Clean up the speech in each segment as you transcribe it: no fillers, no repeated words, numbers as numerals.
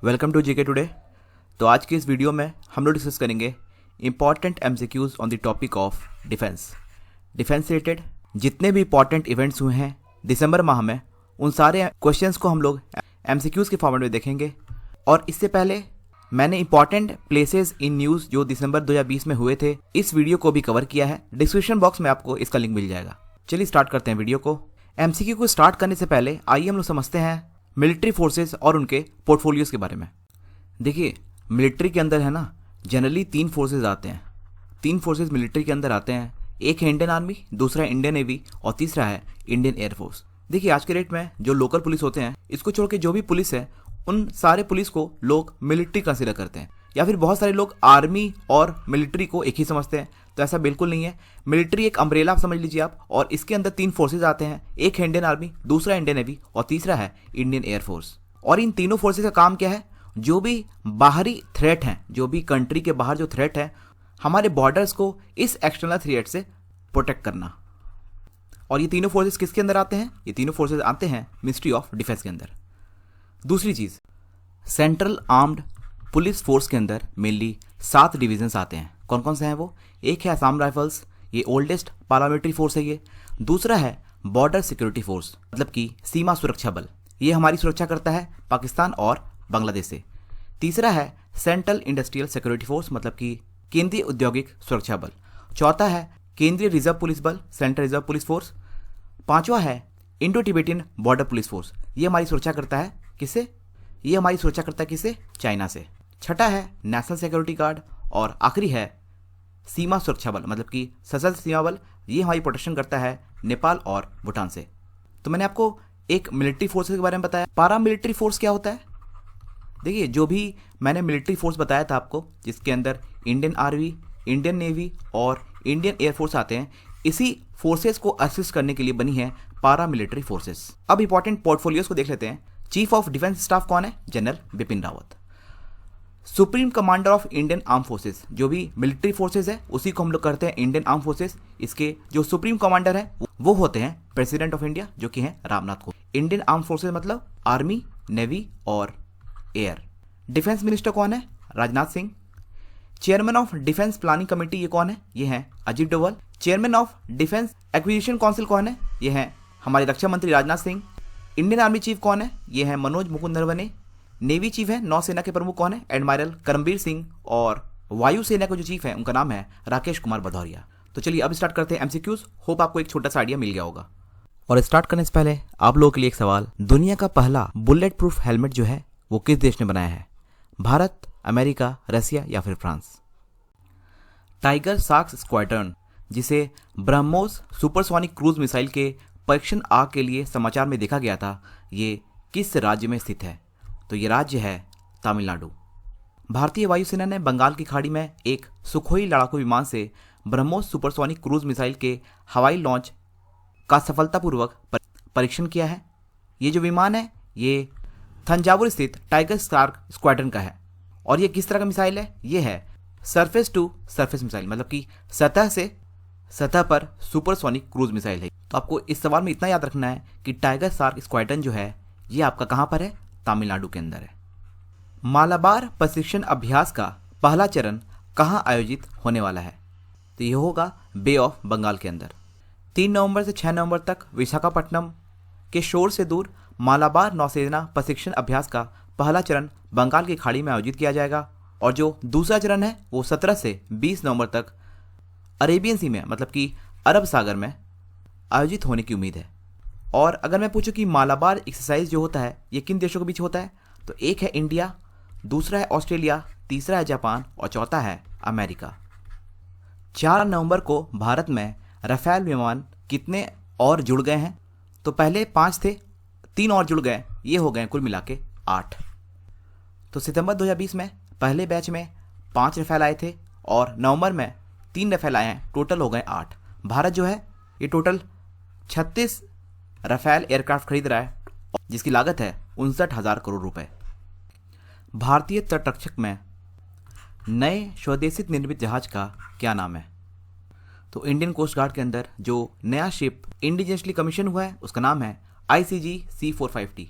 Welcome to GK today. तो आज की इस वीडियो में हम लोग डिस्कस करेंगे important MCQs on the topic of defence. Defence related जितने भी इंपॉर्टेंट इवेंट्स हुए हैं दिसंबर माह में, उन सारे क्वेश्चंस को हम लोग एमसीक्यूज के फॉर्मेट में देखेंगे। और इससे पहले मैंने इंपॉर्टेंट प्लेसेस इन न्यूज़ जो दिसंबर 2020 में हुए थे, इस वीडियो को भी कवर किया है। डिस्क्रिप्शन बॉक्स में आपको इसका लिंक मिल जाएगा। चलिए स्टार्ट करते हैं वीडियो को। एमसीक्यू को स्टार्ट करने से पहले आइए हम लोग समझते हैं मिलिट्री फोर्सेस और उनके पोर्टफोलियोज के बारे में। देखिए, मिलिट्री के अंदर है ना, जनरली 3 फोर्सेज आते हैं। 3 फोर्सेज मिलिट्री के अंदर आते हैं। एक है इंडियन आर्मी, दूसरा है इंडियन नेवी और तीसरा है इंडियन एयरफोर्स। देखिए, आज के डेट में जो लोकल पुलिस होते हैं, इसको छोड़ के जो भी पुलिस है, उन सारे पुलिस को लोग मिलिट्री कंसिडर करते हैं, या फिर बहुत सारे लोग आर्मी और मिलिट्री को एक ही समझते हैं। तो ऐसा बिल्कुल नहीं है। मिलिट्री एक अम्ब्रेला समझ लीजिए आप, और इसके अंदर 3 फोर्सेज आते हैं। एक है इंडियन आर्मी, दूसरा इंडियन नेवी और तीसरा है इंडियन एयरफोर्स। और इन तीनों फोर्सेज का काम क्या है? जो भी बाहरी थ्रेट हैं, जो भी कंट्री के बाहर जो थ्रेट है, हमारे बॉर्डर्स को इस एक्सटर्नल थ्रेट से प्रोटेक्ट करना। और ये तीनों फोर्सेज किसके अंदर आते हैं? ये तीनों फोर्सेज आते हैं मिनिस्ट्री ऑफ डिफेंस के अंदर। दूसरी चीज, सेंट्रल आर्म्ड पुलिस फोर्स के अंदर मेनली 7 डिविजन्स आते हैं। कौन कौन से हैं वो? एक है असम राइफल्स, ये ओल्डेस्ट पारामिलिट्री फोर्स है ये। दूसरा है बॉर्डर सिक्योरिटी फोर्स, मतलब कि सीमा सुरक्षा बल, ये हमारी सुरक्षा करता है पाकिस्तान और बांग्लादेश से। तीसरा है सेंट्रल इंडस्ट्रियल सिक्योरिटी फोर्स, मतलब कि केंद्रीय औद्योगिक सुरक्षा बल। चौथा है केंद्रीय रिजर्व पुलिस बल, सेंट्रल रिजर्व पुलिस फोर्स। पांचवा है Indo Tibetan border police force, ये हमारी सुरक्षा करता है किससे? ये हमारी सुरक्षा करता है किससे? चाइना से। छठा है नेशनल सिक्योरिटी गार्ड और आखिरी है सीमा सुरक्षा बल, मतलब कि सशस्त्र सीमा बल, ये हमारी प्रोटेक्शन करता है नेपाल और भूटान से। तो मैंने आपको एक मिलिट्री फोर्स के बारे में बताया। पारा मिलिट्री फोर्स क्या होता है? देखिए, जो भी मैंने मिलिट्री फोर्स बताया था आपको, जिसके अंदर इंडियन आर्मी, इंडियन नेवी और इंडियन एयरफोर्स आते हैं, इसी फोर्सेस को असिस्ट करने के लिए बनी है पारा मिलिट्री फोर्सेस। अब इंपॉर्टेंट पोर्टफोलियोज को देख लेते हैं। चीफ ऑफ डिफेंस स्टाफ कौन है? General Bipin Rawat. Supreme commander of Indian arm forces, जो भी मिलिट्री फोर्सेस है उसी को हम लोग करते हैं इंडियन आर्म फोर्सेस। इसके जो सुप्रीम कमांडर है वो होते हैं प्रेसिडेंट ऑफ इंडिया, जो कि हैं Ramnath Kovind. Indian arm forces मतलब आर्मी, नेवी और एयर। डिफेंस मिनिस्टर कौन है? Rajnath Singh. Chairman of defence planning committee ये कौन है? ये हैं Ajit Doval. Chairman of defence acquisition council कौन है? ये हैं हमारे रक्षा मंत्री Rajnath Singh. Indian army chief कौन है? ये हैं मनोज मुकुंद नरवणे। नेवी चीफ है, नौसेना के प्रमुख कौन है? एडमायरल करमबीर सिंह। और वायुसेना के जो चीफ है उनका नाम है राकेश कुमार भदौरिया। तो चलिए अब स्टार्ट करते हैं एमसीक्यूज। होप आपको एक छोटा सा आइडिया मिल गया होगा। और स्टार्ट करने से पहले आप लोगों के लिए एक सवाल, दुनिया का पहला बुलेट प्रूफ हेलमेट जो है वो किस देश ने बनाया है? भारत, अमेरिका, रसिया या फिर फ्रांस? टाइगर शार्क स्क्वाड्रन, जिसे ब्रह्मोस सुपरसोनिक क्रूज मिसाइल के परीक्षण आग के लिए समाचार में देखा गया था, ये किस राज्य में स्थित है? तो ये राज्य है तमिलनाडु। भारतीय वायुसेना ने बंगाल की खाड़ी में एक सुखोई लड़ाकू विमान से ब्रह्मोस सुपरसोनिक क्रूज मिसाइल के हवाई लॉन्च का सफलतापूर्वक परीक्षण किया है। ये जो विमान है ये थंजावुर स्थित टाइगर शार्क स्क्वाड्रन का है। और ये किस तरह का मिसाइल है? ये है सरफेस टू सरफेस मिसाइल, मतलब कि सतह से सतह पर सुपरसोनिक क्रूज मिसाइल है। तो आपको इस सवाल में इतना याद रखना है कि टाइगर शार्क स्क्वाड्रन जो है ये आपका कहाँ पर है? तमिलनाडु के अंदर है। मालाबार प्रशिक्षण अभ्यास का पहला चरण कहाँ आयोजित होने वाला है? तो ये होगा बे ऑफ बंगाल के अंदर। 3 नवंबर से 6 नवंबर तक विशाखापट्टनम के शोर से दूर मालाबार नौसेना प्रशिक्षण अभ्यास का पहला चरण बंगाल की खाड़ी में आयोजित किया जाएगा। और जो दूसरा चरण है वो 17 से 20 नवंबर तक अरेबियन सी में, मतलब कि अरब सागर में आयोजित होने की उम्मीद है। और अगर मैं पूछूं कि मालाबार एक्सरसाइज जो होता है ये किन देशों के बीच होता है, तो एक है इंडिया, दूसरा है ऑस्ट्रेलिया, तीसरा है जापान और चौथा है अमेरिका। 4 नवंबर को भारत में राफेल विमान कितने और जुड़ गए हैं? तो पहले 5 थे, 3 और जुड़ गए, ये हो गए कुल मिला के 8। तो सितंबर 2020 में पहले बैच में 5 राफेल आए थे और नवंबर में 3 राफेल आए हैं, टोटल हो गए 8। भारत जो है ये टोटल 36 राफेल एयरक्राफ्ट खरीद रहा है, जिसकी लागत है 59,000 करोड़ रुपए। भारतीय तटरक्षक में नए स्वदेशी निर्मित जहाज का क्या नाम है? तो इंडियन कोस्ट गार्ड के अंदर जो नया शिप इंडिजिनसली कमीशन हुआ है उसका नाम है ICG C450।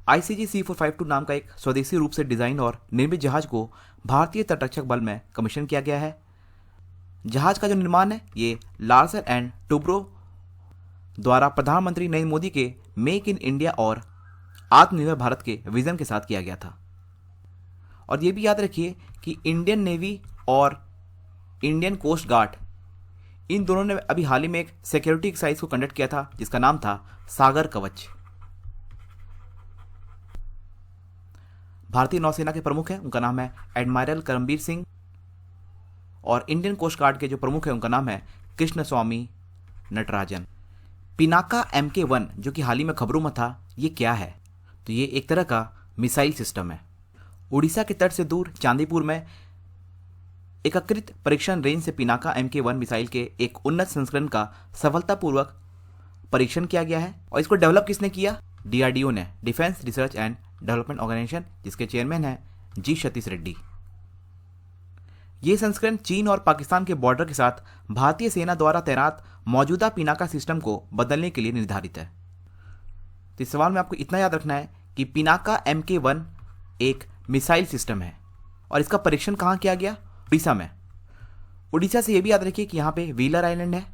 ICG-C452 नाम का एक स्वदेशी रूप से डिजाइन और निर्मित जहाज को भारतीय तटरक्षक बल में कमीशन किया गया है। जहाज का जो निर्माण है ये लार्सन एंड टूब्रो द्वारा प्रधानमंत्री नरेंद्र मोदी के मेक इन इंडिया और आत्मनिर्भर भारत के विजन के साथ किया गया था। और ये भी याद रखिए कि इंडियन नेवी और इंडियन कोस्ट गार्ड इन दोनों ने अभी हाल ही में एक सिक्योरिटी एक्सरसाइज को कंडक्ट किया था जिसका नाम था सागर कवच। भारतीय नौसेना के प्रमुख हैं उनका नाम है एडमिरल करमबीर सिंह और इंडियन कोस्ट गार्ड के जो प्रमुख हैं उनका नाम है कृष्ण स्वामी नटराजन। पिनाका MK1 जो कि हाल ही में खबरों में था, ये क्या है? तो ये एक तरह का मिसाइल सिस्टम है। उड़ीसा के तट से दूर चांदीपुर में एकीकृत परीक्षण रेंज से पिनाका MK1 मिसाइल के एक उन्नत संस्करण का सफलतापूर्वक परीक्षण किया गया है। और इसको डेवलप किसने किया? DRDO ने, defence research and development organisation, जिसके चेयरमैन है G सतीश रेड्डी। ये संस्करण चीन और पाकिस्तान के बॉर्डर के साथ भारतीय सेना द्वारा तैनात मौजूदा पिनाका सिस्टम को बदलने के लिए निर्धारित है। तो इस सवाल में आपको इतना याद रखना है कि पिनाका MK1 एक मिसाइल सिस्टम है और इसका परीक्षण कहाँ किया गया? उड़ीसा में। उड़ीसा से ये भी याद रखिए कि यहाँ पे व्हीलर आइलैंड है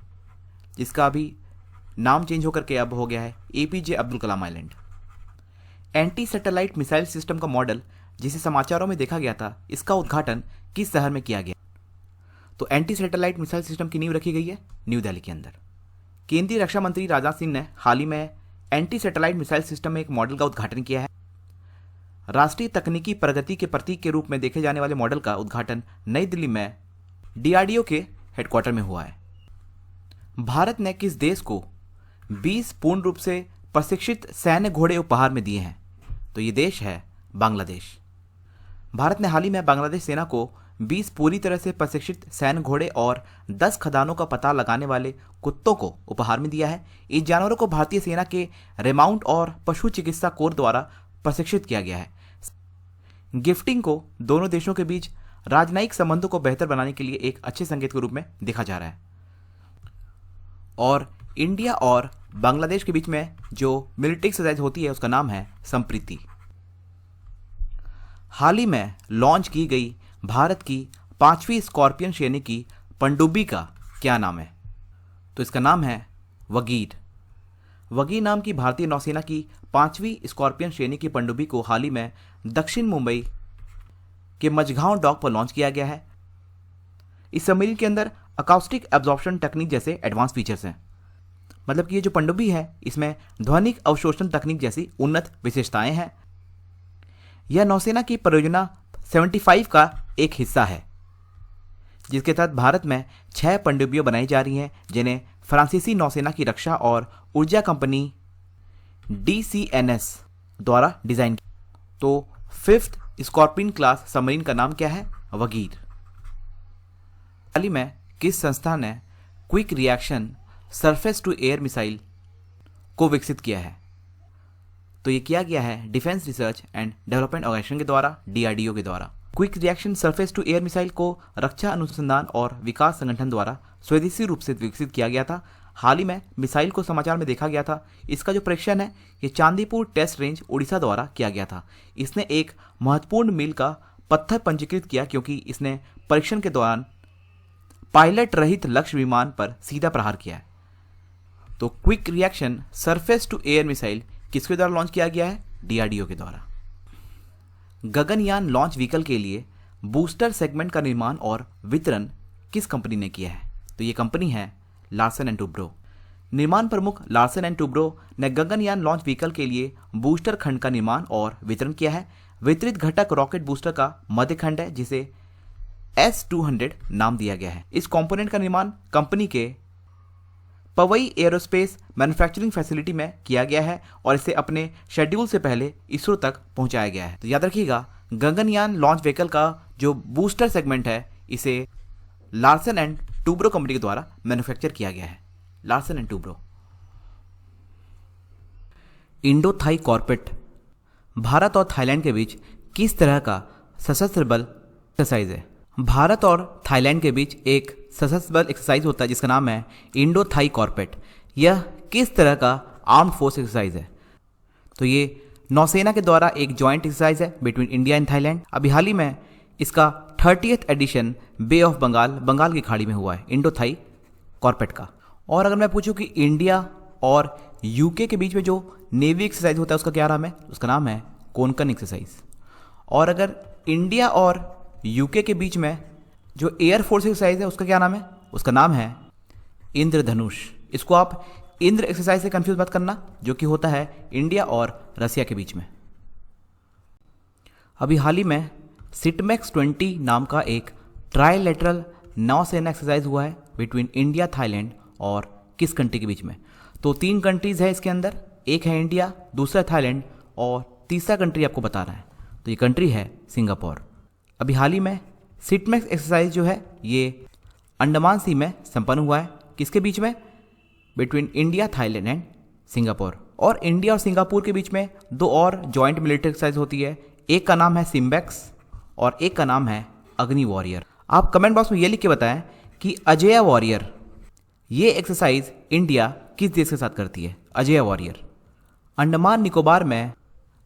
जिसका अभी नाम चेंज होकर के अब हो गया है APJ Abdul Kalam island. Anti satellite missile system का मॉडल जिसे समाचारों में देखा गया था, इसका उद्घाटन किस शहर में किया गया? तो एंटी सैटेलाइट मिसाइल सिस्टम की नींव रखी गई है न्यू दिल्ली के अंदर। केंद्रीय रक्षा मंत्री राजनाथ सिंह ने हाल ही में एंटी सैटेलाइट मिसाइल सिस्टम में एक मॉडल का उद्घाटन किया है। राष्ट्रीय तकनीकी प्रगति के प्रतीक के रूप में देखे जाने वाले मॉडल का उद्घाटन नई दिल्ली में DRDO के हेडक्वार्टर में हुआ है। भारत ने किस देश को 20 पूर्ण रूप से प्रशिक्षित सैन्य घोड़े उपहार में दिए हैं? तो ये देश है बांग्लादेश। भारत ने हाल ही में बांग्लादेश सेना को 20 पूरी तरह से प्रशिक्षित सैन्य घोड़े और 10 खदानों का पता लगाने वाले कुत्तों को उपहार में दिया है। इन जानवरों को भारतीय सेना के रेमाउंट और पशु चिकित्सा कोर द्वारा प्रशिक्षित किया गया है। गिफ्टिंग को दोनों देशों के बीच राजनयिक संबंधों को बेहतर बनाने के लिए एक अच्छे संकेत के रूप में देखा जा रहा है। और इंडिया और बांग्लादेश के बीच में जो मिलिट्री एक्सरसाइज होती है उसका नाम है संप्रीति। हाल ही में लॉन्च की गई भारत की 5वीं स्कॉर्पियन श्रेणी की पनडुब्बी का क्या नाम है? तो इसका नाम है वगीर। वगीर नाम की भारतीय नौसेना की 5वीं स्कॉर्पियन श्रेणी की पनडुब्बी को हाल ही में दक्षिण मुंबई के मझगांव डॉक पर लॉन्च किया गया है। इस सबमरीन के अंदर अकाउस्टिक एब्जॉर्प्शन टेक्निक जैसे एडवांस फीचर्स हैं। मतलब कि ये जो पनडुब्बी है इसमें ध्वनिक अवशोषण तकनीक जैसी उन्नत विशेषताएं हैं। यह नौसेना की परियोजना 75 का एक हिस्सा है जिसके तहत भारत में 6 पनडुब्बियां बनाई जा रही हैं जिन्हें फ्रांसीसी नौसेना की रक्षा और ऊर्जा कंपनी DCNS द्वारा डिजाइन किया। तो 5th स्कॉर्पियन क्लास सबमरीन का नाम क्या है? वगीर। हाल ही में किस संस्था ने quick reaction surface to air missile को विकसित किया है? तो ये किया गया है defence research and development organisation के द्वारा, DRDO के द्वारा। क्विक reaction surface to air missile को रक्षा अनुसंधान और विकास संगठन द्वारा स्वदेशी रूप से विकसित किया गया था। हाल ही में मिसाइल को समाचार में देखा गया था। इसका जो परीक्षण है ये चांदीपुर टेस्ट रेंज उड़ीसा द्वारा किया गया था। इसने एक महत्वपूर्ण मील का पत्थर पंजीकृत किया क्योंकि इसने परीक्षण के दौरान पायलट रहित लक्ष्य विमान पर सीधा प्रहार किया है। तो quick reaction surface to air missile किसके द्वारा लॉन्च किया गया है? DRDO के द्वारा। गगनयान लॉन्च व्हीकल के लिए बूस्टर सेगमेंट का निर्माण और वितरण किस कंपनी ने किया है? तो ये कंपनी है लार्सन एंड टूब्रो। निर्माण प्रमुख लार्सन एंड टूब्रो ने गगनयान लॉन्च व्हीकल के लिए बूस्टर खंड का निर्माण और वितरण किया है। वितरित घटक रॉकेट बूस्टर का मध्य खंड है जिसे S200 नाम दिया गया है। इस कंपोनेंट का निर्माण कंपनी के पवई एरोस्पेस मैन्युफैक्चरिंग फैसिलिटी में किया गया है और इसे अपने शेड्यूल से पहले इसरो तक पहुंचाया गया है। तो याद रखिएगा गगनयान लॉन्च व्हीकल का जो बूस्टर सेगमेंट है इसे लार्सन एंड टूब्रो कंपनी के द्वारा मैन्युफैक्चर किया गया है। Larsen and Toubro. Indo Thai CORPAT Bharat और थाईलैंड के बीच किस तरह का सशस्त्र बल एक्सरसाइज है? भारत और थाईलैंड के बीच एक सशस्त्र बल एक्सरसाइज होता है जिसका नाम है इंडो थाई कॉर्पेट। यह किस तरह का आर्म्ड फोर्स एक्सरसाइज है? तो ये नौसेना के द्वारा एक जॉइंट एक्सरसाइज है बिटवीन इंडिया एंड थाईलैंड। अभी हाल ही में इसका 30th addition bay of Bengal की खाड़ी में हुआ है, इंडो थाई कॉर्पेट का। और अगर मैं पूछूं कि इंडिया और यूके के बीच में जो नेवी एक्सरसाइज होता है उसका क्या नाम है, उसका नाम है कोंकण एक्सरसाइज। और अगर इंडिया और यूके के बीच में जो एयरफोर्स एक्सरसाइज है उसका क्या नाम है, उसका नाम है इंद्रधनुष। इसको आप इंद्र एक्सरसाइज से कंफ्यूज मत करना, जो कि होता है इंडिया और रसिया के बीच में। अभी हाल ही में सिटमैक्स 20 नाम का एक ट्राइलेटरल नौसेना एक्सरसाइज हुआ है बिटवीन इंडिया, थाईलैंड और किस कंट्री के बीच में। तो 3 कंट्रीज है इसके अंदर, एक है इंडिया, दूसरा थाईलैंड और तीसरा कंट्री आपको बता रहा है, तो ये कंट्री है सिंगापुर। अभी हाल ही में सिटमैक्स एक्सरसाइज जो है ये अंडमान सी में संपन्न हुआ है, किसके बीच में, between India, Thailand and Singapore. और इंडिया और सिंगापुर के बीच में 2 और जॉइंट मिलिट्री एक्सरसाइज होती है, एक का नाम है सिम्बेक्स और एक का नाम है अग्नि वॉरियर। आप कमेंट बॉक्स में ये लिख के बताएं कि अजय वॉरियर ये एक्सरसाइज इंडिया किस देश के साथ करती है। अजय वॉरियर अंडमान निकोबार में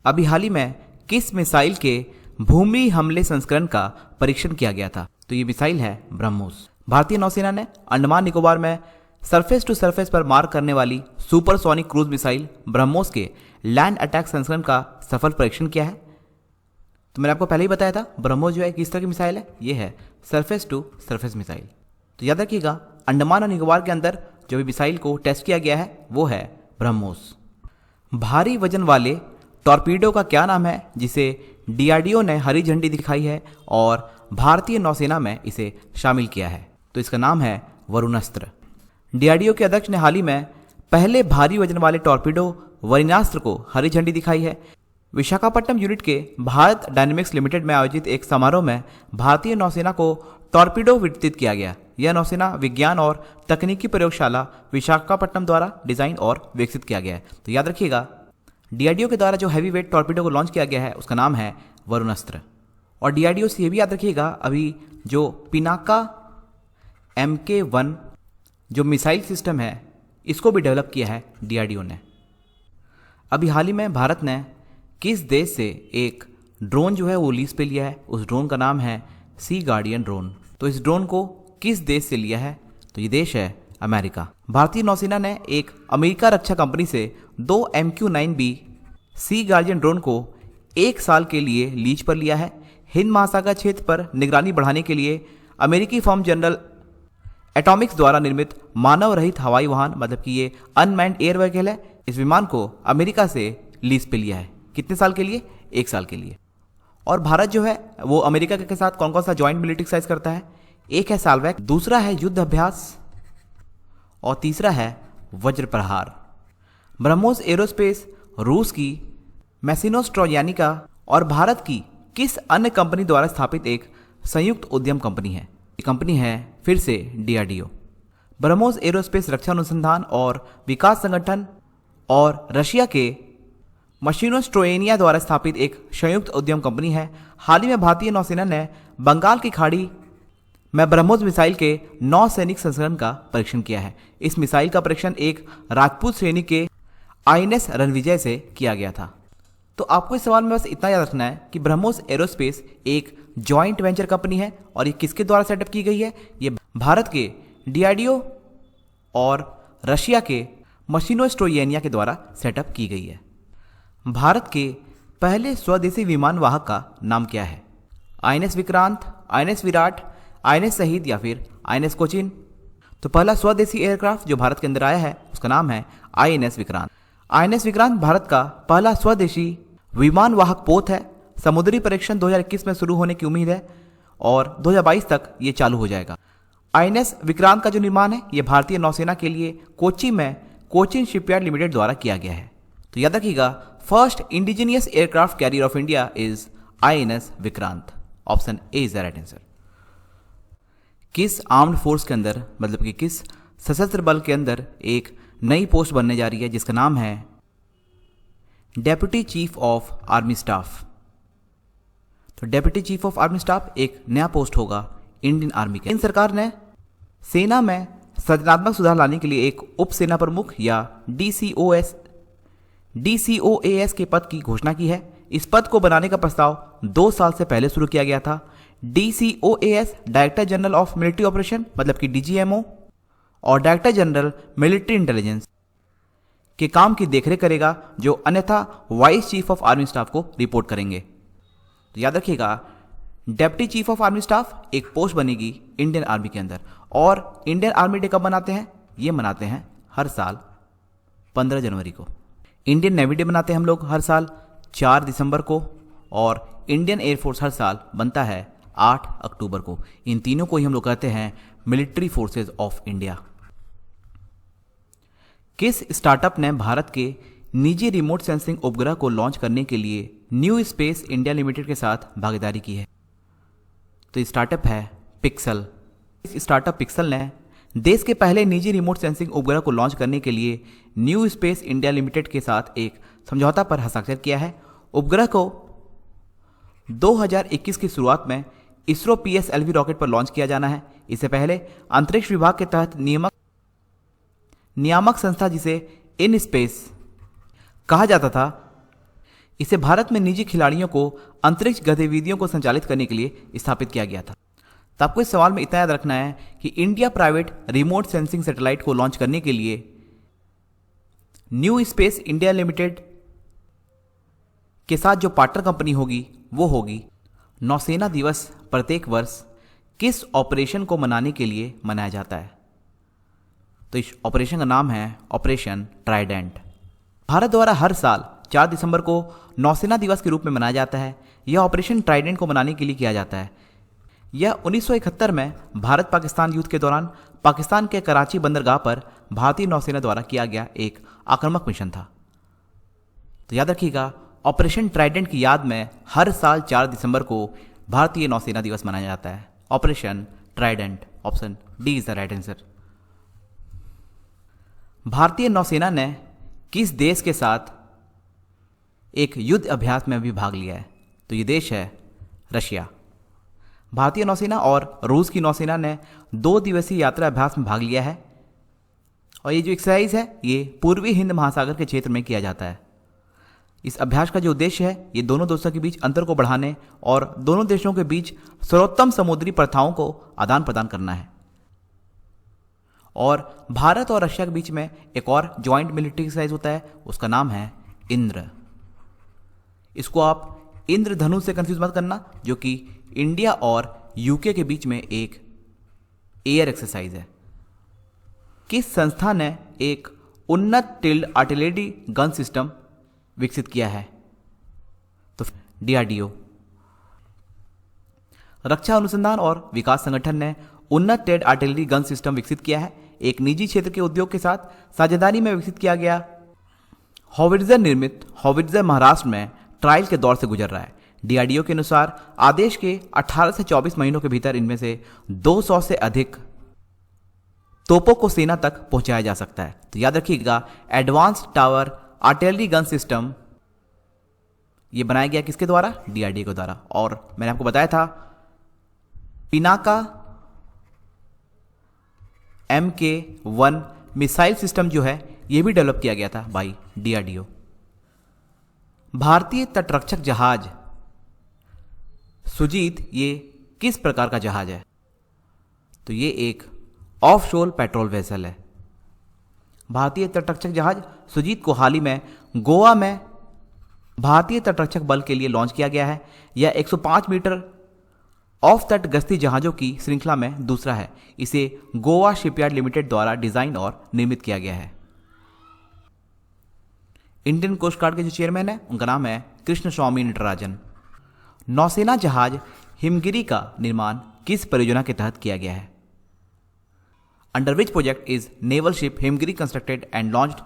अभी हाल ही में किस मिसाइल के भूमि हमले संस्करण का परीक्षण किया गया था, तो ये मिसाइल है ब्रह्मोस। भारतीय नौसेना ने अंडमान निकोबार में सरफेस टू सरफेस पर मार करने वाली सुपरसोनिक क्रूज मिसाइल ब्रह्मोस के लैंड अटैक संस्करण का सफल परीक्षण किया है। तो मैंने आपको पहले ही बताया था ब्रह्मोस जो है किस तरह की मिसाइल है, ये है सरफेस टू सरफेस मिसाइल। तो याद रखिएगा अंडमान और निकोबार के अंदर जो भी मिसाइल को टेस्ट किया गया है वो है ब्रह्मोस। भारी वजन वाले टॉर्पीडो का क्या नाम है जिसे डीआरडीओ ने हरी झंडी दिखाई है और भारतीय नौसेना में इसे शामिल किया है, तो इसका नाम है वरुणास्त्र। डीआरडीओ के अध्यक्ष ने हाल ही में पहले भारी वजन वाले टॉर्पीडो वरुणास्त्र को हरी झंडी दिखाई है। विशाखापट्टनम यूनिट के भारत डायनेमिक्स लिमिटेड में आयोजित एक समारोह में भारतीय नौसेना को टॉर्पीडो वितरित किया गया। यह नौसेना विज्ञान और तकनीकी प्रयोगशाला विशाखापट्टनम द्वारा डिजाइन और विकसित किया गया है। तो याद रखिएगा डीआरडीओ के द्वारा जो हैवी वेट टॉर्पीडो को लॉन्च किया गया है उसका नाम है वरुणास्त्र। और डीआरडीओ से ये भी याद रखिएगा अभी जो पिनाका MK1 जो मिसाइल सिस्टम है इसको भी डेवलप किया है डीआरडीओ ने। अभी हाल ही में भारत ने किस देश से एक ड्रोन जो है वो लीज पे लिया है, उस ड्रोन का नाम है सी गार्डियन ड्रोन। तो इस ड्रोन को किस देश से लिया है, तो ये देश है अमेरिका। भारतीय नौसेना ने एक अमेरिका रक्षा कंपनी से 2 MQ-9B सी गार्डियन ड्रोन को 1 साल के लिए लीज पर लिया है। हिंद महासागर क्षेत्र पर निगरानी बढ़ाने के लिए अमेरिकी फर्म जनरल एटॉमिक्स द्वारा निर्मित मानव रहित हवाई वाहन, मतलब कि ये अनमैन्ड एयर व्हीकल है, इस विमान को अमेरिका से लीज पे लिया है। कितने साल के लिए, 1 साल के लिए। और भारत जो है वो अमेरिका के साथ कौन कौन सा ज्वाइंट मिलिट्री एक्सरसाइज करता है, एक है साल्वैक, दूसरा है युद्ध अभ्यास और तीसरा है वज्र प्रहार। ब्रह्मोस एरोस्पेस रूस की मैसिनोस्ट्रोयानिका और भारत की किस अन्य कंपनी द्वारा स्थापित एक संयुक्त उद्यम कंपनी है, ये कंपनी है फिर से डीआरडीओ। ब्रह्मोस एरोस्पेस रक्षा अनुसंधान और विकास संगठन और रशिया के मशीनोस्ट्रोएनिया द्वारा स्थापित एक संयुक्त उद्यम कंपनी है। हाल ही में भारतीय नौसेना ने बंगाल की खाड़ी में ब्रह्मोस मिसाइल के नौसैनिक संस्करण का परीक्षण किया है। इस मिसाइल का परीक्षण एक राजपूत श्रेणी के INS रणविजय से किया गया था। तो आपको इस सवाल में बस इतना याद रखना है कि ब्रह्मोस एरोस्पेस एक जॉइंट वेंचर कंपनी है और ये किसके द्वारा सेटअप की गई है, ये भारत के डीआरडीओ और रशिया के मशीनोस्ट्रोएनिया के द्वारा सेटअप की गई है। भारत के पहले स्वदेशी विमान वाहक का नाम क्या है, INS Vikrant, INS Virat, INS शहीद या फिर INS कोचिन। तो पहला स्वदेशी एयरक्राफ्ट जो भारत के अंदर आया है उसका नाम है INS विक्रांत। INS विक्रांत भारत का पहला स्वदेशी विमान वाहक पोत है। समुद्री परीक्षण 2021 में शुरू होने की उम्मीद है और 2022 तक ये चालू हो जाएगा। INS विक्रांत का जो निर्माण है ये भारतीय नौसेना के लिए कोच्चि में कोचिन शिपयार्ड लिमिटेड द्वारा किया गया है। तो याद रखिएगा first indigenous aircraft carrier of India is INS Vikrant. Option A is the right answer. किस आर्म्ड फोर्स के अंदर, मतलब कि किस सशस्त्र बल के अंदर एक नई पोस्ट बनने जा रही है जिसका नाम है deputy chief of army staff. तो deputy chief of army staff एक नया पोस्ट होगा इंडियन आर्मी के। केंद्र सरकार ने सेना में सृजनात्मक सुधार लाने के लिए एक उप सेना प्रमुख या DCOS DCOAS के पद की घोषणा की है। इस पद को बनाने का प्रस्ताव 2 साल से पहले शुरू किया गया था। DCOAS director general of military operation मतलब कि DGMO और डायरेक्टर जनरल मिलिट्री इंटेलिजेंस के काम की देखरेख करेगा, जो अन्यथा vice chief of army staff को रिपोर्ट करेंगे। तो याद रखिएगा, deputy chief of army staff एक पोस्ट बनेगी इंडियन आर्मी के अंदर। और इंडियन आर्मी डे कब मनाते हैं? ये मनाते हैं हर साल 15 जनवरी को। इंडियन नेवी डे मनाते हैं हम लोग हर साल 4 दिसंबर को। और इंडियन एयरफोर्स हर साल बनता है 8 अक्टूबर को। इन तीनों को ही हम लोग कहते हैं मिलिट्री फोर्सेज ऑफ इंडिया। किस स्टार्टअप ने भारत के निजी रिमोट सेंसिंग उपग्रह को लॉन्च करने के लिए न्यू स्पेस इंडिया लिमिटेड के साथ भागीदारी की है? तो स्टार्टअप है पिक्सल। इस स्टार्टअप पिक्सल ने देश के पहले निजी रिमोट सेंसिंग उपग्रह को लॉन्च करने के लिए न्यू स्पेस इंडिया लिमिटेड के साथ एक समझौता पर हस्ताक्षर किया है। उपग्रह को 2021 की शुरुआत में इसरो PSLV रॉकेट पर लॉन्च किया जाना है। इससे पहले अंतरिक्ष विभाग के तहत नियामक संस्था, जिसे इन स्पेस कहा जाता था, इसे भारत में निजी खिलाड़ियों को अंतरिक्ष गतिविधियों को संचालित करने के लिए स्थापित किया गया था। तो आपको इस सवाल में इतना याद रखना है कि India private remote sensing satellite को लॉन्च करने के लिए न्यू स्पेस इंडिया लिमिटेड के साथ जो पार्टनर कंपनी होगी वो होगी नौसेना दिवस। प्रत्येक वर्ष किस ऑपरेशन को मनाने के लिए मनाया जाता है? तो इस ऑपरेशन का नाम है ऑपरेशन ट्राइडेंट। भारत द्वारा हर साल 4 दिसंबर को नौसेना दिवस के रूप में मनाया जाता है। यह ऑपरेशन ट्राइडेंट को मनाने के लिए किया जाता है। यह 1971 में भारत पाकिस्तान युद्ध के दौरान पाकिस्तान के कराची बंदरगाह पर भारतीय नौसेना द्वारा किया गया एक आक्रामक मिशन था। तो याद रखिएगा, ऑपरेशन ट्राइडेंट की याद में हर साल 4 दिसंबर को भारतीय नौसेना दिवस मनाया जाता है। Operation Trident, option D is the right answer. भारतीय नौसेना ने किस देश के साथ एक युद्ध अभ्यास में भी भाग लिया है? तो ये देश है रशिया। भारतीय नौसेना और रूस की नौसेना ने 2 दिवसीय यात्रा अभ्यास में भाग लिया है। और ये जो एक्सरसाइज है ये पूर्वी हिंद महासागर के क्षेत्र में किया जाता है। इस अभ्यास का जो उद्देश्य है ये दोनों देशों के बीच अंतर को बढ़ाने और दोनों देशों के बीच सर्वोत्तम समुद्री प्रथाओं को आदान प्रदान करना है। और भारत और रशिया के बीच में एक और ज्वाइंट मिलिट्री एक्सरसाइज होता है, उसका नाम है इंद्र। इसको आप इंद्रधनुष से कंफ्यूज मत करना, जो कि इंडिया और यूके के बीच में एक एयर एक्सरसाइज है। किस संस्था ने एक उन्नत टिल्ड आर्टिलरी गन सिस्टम विकसित किया है? तो DRDO। रक्षा अनुसंधान और विकास संगठन ने उन्नत टिल्ड आर्टिलरी गन सिस्टम विकसित किया है। एक निजी क्षेत्र के उद्योग के साथ साझेदारी में विकसित किया गया हॉविट्जर निर्मित हॉविट्जर महाराष्ट्र में ट्रायल के दौर से गुजर रहा है। DRDO के अनुसार आदेश के 18 से 24 महीनों के भीतर इनमें से 200 से अधिक तोपों को सेना तक पहुंचाया जा सकता है। तो याद रखिएगा, advanced tower artillery gun system ये बनाया गया किसके द्वारा? DRDO के द्वारा। और मैंने आपको बताया था पिनाका MK-1 मिसाइल सिस्टम जो है ये भी डेवलप किया गया था बाय DRDO। भारतीय तटरक्षक जहाज सुजीत ये किस प्रकार का जहाज है? तो ये एक ऑफशोर पेट्रोल वेसल है। भारतीय तटरक्षक जहाज सुजीत को हाल ही में गोवा में भारतीय तटरक्षक बल के लिए लॉन्च किया गया है। यह 105 मीटर ऑफ तट गश्ती जहाजों की श्रृंखला में दूसरा है। इसे गोवा शिपयार्ड लिमिटेड द्वारा डिजाइन और निर्मित किया गया है। इंडियन कोस्ट गार्ड के जो चेयरमैन है उनका नाम है कृष्ण स्वामी नटराजन। नौसेना जहाज हिमगिरी का निर्माण किस परियोजना के तहत किया गया है? Under which project is naval ship Himgiri constructed and launched?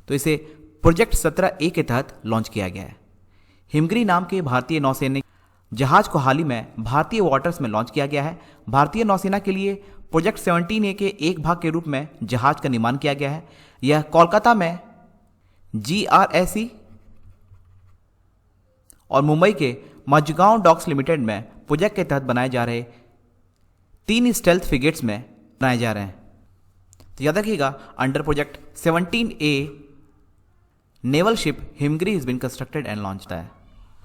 तो इसे प्रोजेक्ट 17A के तहत लॉन्च किया गया है। हिमगिरी नाम के भारतीय नौसैनिक जहाज को हाल ही में भारतीय वाटर्स में लॉन्च किया गया है। भारतीय नौसेना के लिए प्रोजेक्ट 17A के एक भाग के रूप में जहाज का निर्माण किया गया है। यह कोलकाता में GRSE और मुंबई के मजगांव डॉक्स लिमिटेड में प्रोजेक्ट के तहत बनाए जा रहे 3 स्टेल्थ फ्रिगेट्स में बनाए जा रहे हैं। तो याद रखिएगा, under project 17A naval ship Himgiri is been constructed and launched है।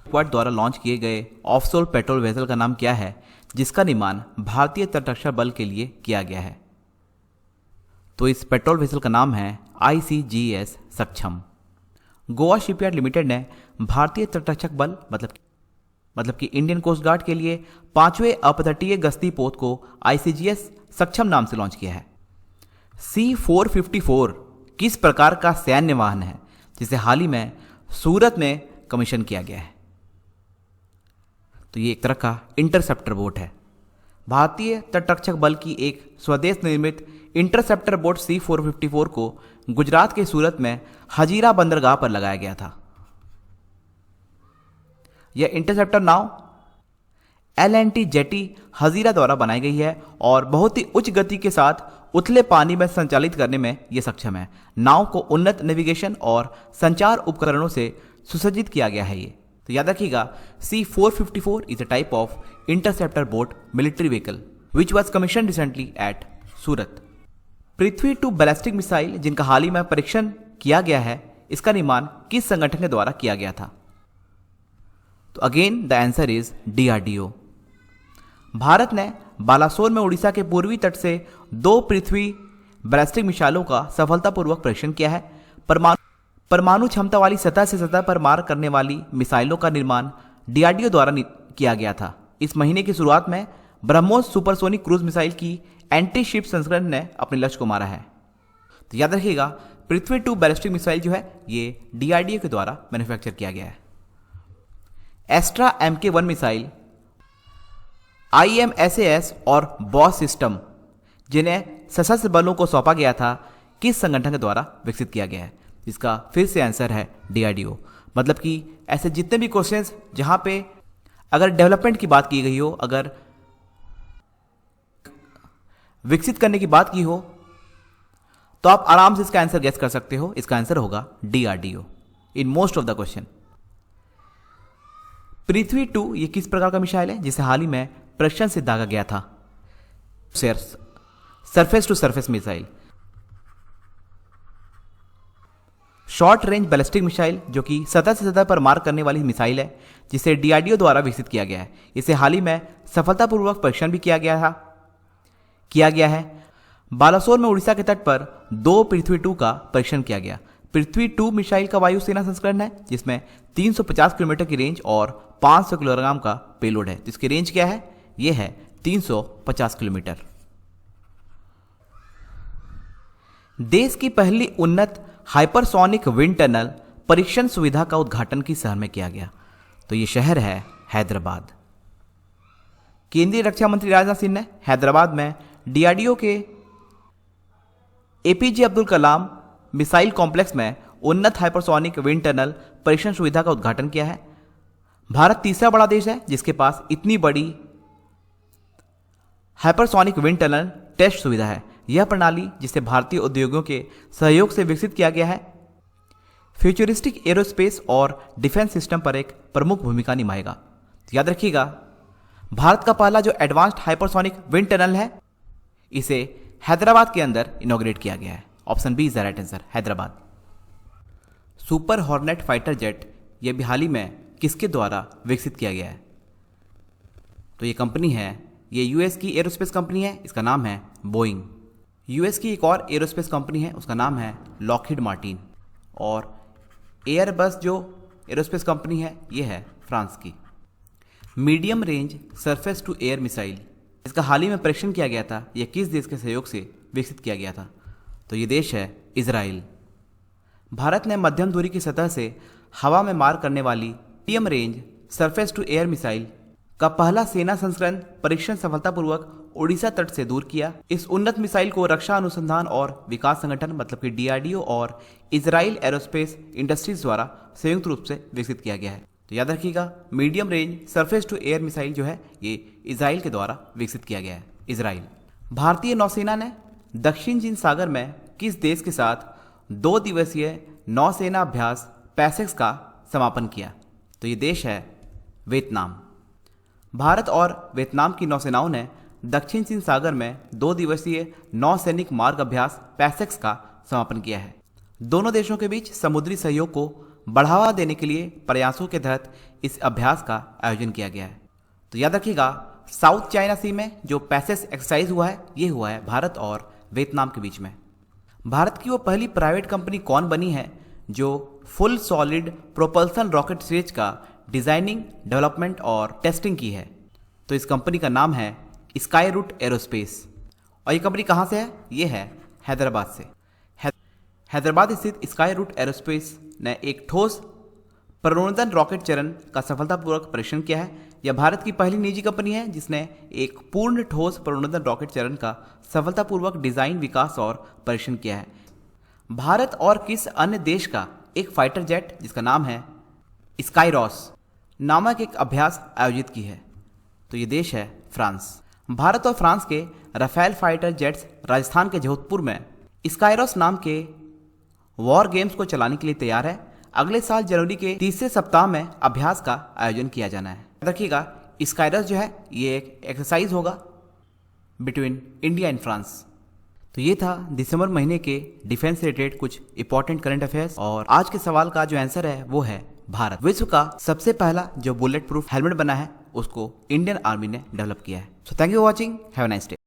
क्वाड द्वारा लॉन्च किए गए ऑफशोर पेट्रोल वेसल का नाम क्या है जिसका निर्माण भारतीय तटरक्षक बल के लिए किया गया है? तो इस पेट्रोल वेसल का नाम है ICGS सक्षम। गोवा शिपयार्ड लिमिटेड ने भारतीय तटरक्षक बल मतलब कि इंडियन कोस्ट गार्ड के लिए 5वें अपतटीय गश्ती पोत को ICGS सक्षम नाम से लॉन्च किया है। C-454 किस प्रकार का सैन्य वाहन है जिसे हाल ही में सूरत में कमीशन किया गया है? तो ये एक तरह का इंटरसेप्टर बोट है। भारतीय तटरक्षक बल की एक स्वदेश निर्मित इंटरसेप्टर बोट C-454 को गुजरात के सूरत में हजीरा बंदरगाह पर लगाया गया था। यह इंटरसेप्टर नाव LNT जेटी हजीरा द्वारा बनाई गई है और बहुत ही उच्च गति के साथ उथले पानी में संचालित करने में यह सक्षम है। नाव को उन्नत नेविगेशन और संचार उपकरणों से सुसज्जित किया गया है। ये तो याद रखिएगा, C-454 is a type of interceptor boat military vehicle which was commission recently at Surat. Prithvi two ballistic missile जिनका हाल ही में परीक्षण किया गया है, इसका निर्माण किस संगठन के द्वारा किया गया था? तो again the answer is DRDO। Bharat ने बालासोर में उड़ीसा के पूर्वी तट से 2 पृथ्वी बैलिस्टिक मिसाइलों का सफलतापूर्वक परीक्षण किया है। परमाणु क्षमता वाली सतह से सतह पर मार करने वाली मिसाइलों का निर्माण DRDO द्वारा किया गया था। इस महीने की शुरुआत में ब्रह्मोस सुपरसोनिक क्रूज मिसाइल की एंटी शिप संस्करण ने अपने लक्ष्य को मारा है। तो याद रखिएगा, पृथ्वी टू बैलिस्टिक मिसाइल जो है ये DRDO के द्वारा मैन्युफैक्चर किया गया है। एस्ट्रा MK-1 मिसाइल IMSAS और बॉस सिस्टम जिन्हें सशस्त्र बलों को सौंपा गया था, किस संगठन के द्वारा विकसित किया गया है? इसका फिर से आंसर है DRDO। मतलब कि ऐसे जितने भी क्वेश्चंस जहां पे अगर डेवलपमेंट की बात की गई हो, अगर विकसित करने की बात की हो, तो आप आराम से इसका आंसर गेस कर सकते हो। इसका आंसर होगा DRDO in most of the question. Prithvi 2 ये किस प्रकार का मिसाइल है जिसे हाल ही में परीक्षण से दागा गया था? Surface to surface missile. Short range ballistic missile जो कि सतह से सतह पर मार करने वाली मिसाइल है जिसे DRDO द्वारा विकसित किया गया है। इसे हाल ही में सफलतापूर्वक परीक्षण भी किया गया है। बालासोर में उड़ीसा के तट पर 2 पृथ्वी 2 का परीक्षण किया गया। पृथ्वी 2 मिसाइल का वायुसेना संस्करण है जिसमें 350 किलोमीटर की रेंज और 500 किलोग्राम का पेलोड है। जिसकी रेंज क्या है? यह है 350 किलोमीटर। देश की पहली उन्नत हाइपरसोनिक विंड टनल परीक्षण सुविधा का उद्घाटन किस शहर में किया गया? तो यह शहर है हैदराबाद। केंद्रीय रक्षा मंत्री राजनाथ सिंह ने हैदराबाद में DRDO के APJ अब्दुल कलाम मिसाइल कॉम्प्लेक्स में उन्नत हाइपरसोनिक विंड टनल परीक्षण सुविधा का उद्घाटन किया है। भारत तीसरा बड़ा देश है जिसके पास इतनी बड़ी हाइपरसोनिक विंड टनल टेस्ट सुविधा है। यह प्रणाली जिसे भारतीय उद्योगों के सहयोग से विकसित किया गया है, फ्यूचरिस्टिक एरोस्पेस और डिफेंस सिस्टम पर एक प्रमुख भूमिका निभाएगा। तो याद रखिएगा, भारत का पहला जो एडवांस्ड हाइपरसोनिक विंड टनल है इसे हैदराबाद के अंदर इनॉग्रेट किया गया है। Option B is the right answer, Hyderabad. Super hornet fighter jet यह भी हाल ही में किसके द्वारा विकसित किया गया है? तो ये कंपनी है, ये यूएस की एरोस्पेस कंपनी है, इसका नाम है बोइंग। यूएस की एक और एरोस्पेस कंपनी है, उसका नाम है लॉकहीड मार्टिन। और एयरबस जो एरोस्पेस कंपनी है ये है फ्रांस की। Medium range surface to air missile इसका हाल ही में परीक्षण किया गया था, यह किस देश के सहयोग से विकसित किया गया था? तो ये देश है इजराइल। भारत ने मध्यम दूरी की सतह से हवा में मार करने वाली medium range surface to air missile का पहला सेना संस्करण परीक्षण सफलतापूर्वक उड़ीसा तट से दूर किया। इस उन्नत मिसाइल को रक्षा अनुसंधान और विकास संगठन मतलब कि DRDO और इजराइल एरोस्पेस इंडस्ट्रीज द्वारा संयुक्त रूप से विकसित किया गया है। तो याद रखिएगा, medium range surface to air missile जो है ये इजराइल के द्वारा विकसित किया गया है। इजराइल। भारतीय नौसेना ने दक्षिण चीन सागर में किस देश के साथ 2 दिवसीय नौसेना अभ्यास पैसेक्स का समापन किया? तो ये देश है वियतनाम। भारत और वियतनाम की नौसेनाओं ने दक्षिण चीन सागर में 2 दिवसीय नौसैनिक मार्ग अभ्यास पैसेक्स का समापन किया है। दोनों देशों के बीच समुद्री सहयोग को बढ़ावा देने के लिए प्रयासों के तहत इस अभ्यास का आयोजन किया गया है। तो याद रखिएगा, साउथ चाइना सी में जो पैसेज एक्सरसाइज हुआ है, ये हुआ है भारत और वियतनाम के बीच में। भारत की वो पहली प्राइवेट कंपनी कौन बनी है जो full solid propulsion rocket series का डिजाइनिंग, डेवलपमेंट और टेस्टिंग की है? तो इस कंपनी का नाम है स्काई रूट एरोस्पेस। और ये कंपनी कहाँ से है? ये है हैदराबाद से। हैदराबाद स्थित स्काई रूट एरोस्पेस ने एक ठोस प्रणोदन रॉकेट चरण का सफलतापूर्वक परीक्षण किया है। यह भारत की पहली निजी कंपनी है जिसने एक पूर्ण ठोस प्रणोदन रॉकेट चरण का सफलतापूर्वक डिजाइन, विकास और परीक्षण किया है। भारत और किस अन्य देश का एक फाइटर जेट जिसका नाम है स्काईरॉस नामक एक अभ्यास आयोजित की है? तो ये देश है फ्रांस। भारत और फ्रांस के राफेल फाइटर जेट्स राजस्थान के जोधपुर में स्काईरॉस नाम के वॉर गेम्स को चलाने के लिए तैयार है। अगले साल जनवरी के तीसरे सप्ताह में अभ्यास का आयोजन किया जाना है। रखिएगा, स्काईरॉस जो है ये एक एक्सरसाइज होगा बिटवीन इंडिया एंड फ्रांस। तो ये था दिसंबर महीने के डिफेंस रिलेटेड कुछ इंपॉर्टेंट करंट अफेयर्स। और आज के सवाल का जो आंसर है वो है भारत। विश्व का सबसे पहला जो बुलेट प्रूफ हेलमेट बना है उसको इंडियन आर्मी ने डेवलप किया है। So thank you for watching, have a nice day.